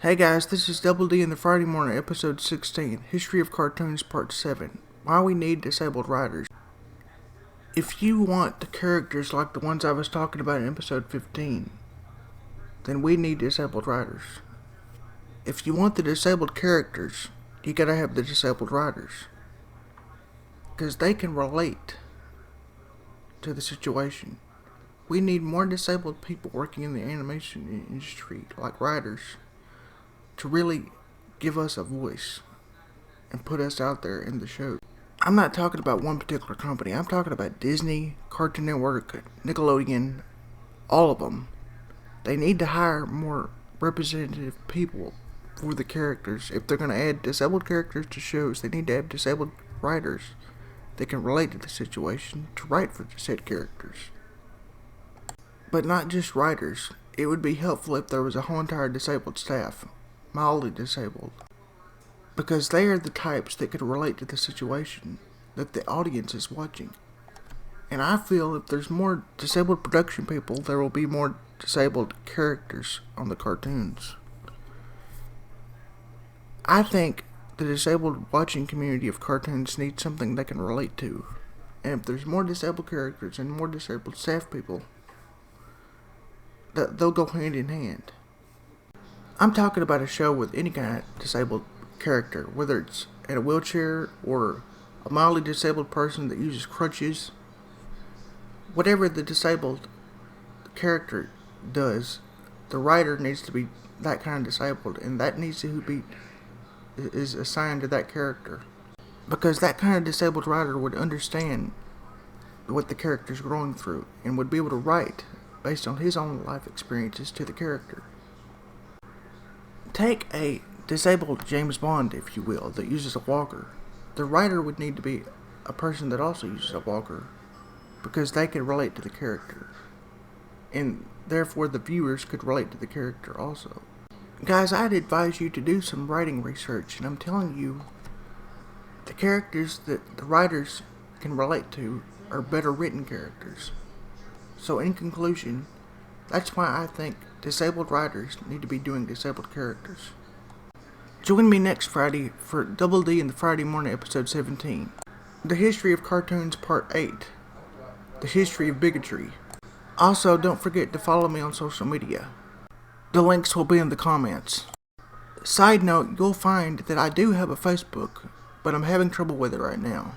Hey guys, this is Double D in the Friday Morning, episode 16, History of Cartoons, part 7, Why We Need Disabled Writers. If you want the characters like the ones I was talking about in episode 15, then we need disabled writers. If you want the disabled characters, you gotta have the disabled writers. Because they can relate to the situation. We need more disabled people working in the animation industry, like writers, to really give us a voice and put us out there in the show. I'm not talking about one particular company. I'm talking about Disney, Cartoon Network, Nickelodeon, all of them. They need to hire more representative people for the characters. If they're going to add disabled characters to shows, they need to have disabled writers that can relate to the situation to write for the said characters. But not just writers. It would be helpful if there was a whole entire disabled staff, mildly disabled, because they are the types that could relate to the situation that the audience is watching. And I feel if there's more disabled production people, there will be more disabled characters on the cartoons. I think the disabled watching community of cartoons needs something they can relate to. And if there's more disabled characters and more disabled staff people, they'll go hand in hand. I'm talking about a show with any kind of disabled character, whether it's in a wheelchair or a mildly disabled person that uses crutches. Whatever the disabled character does, the writer needs to be that kind of disabled, and that needs to is assigned to that character. Because that kind of disabled writer would understand what the character's going through and would be able to write based on his own life experiences to the character. Take a disabled James Bond, if you will, that uses a walker. The writer would need to be a person that also uses a walker, because they could relate to the character, and therefore the viewers could relate to the character also. Guys, I'd advise you to do some writing research, and I'm telling you, the characters that the writers can relate to are better written characters. So in conclusion, that's why I think disabled writers need to be doing disabled characters. Join me next Friday for Double D in the Friday Morning, episode 17. The History of Cartoons, part 8. The History of Bigotry. Also, don't forget to follow me on social media. The links will be in the comments. Side note, you'll find that I do have a Facebook, but I'm having trouble with it right now.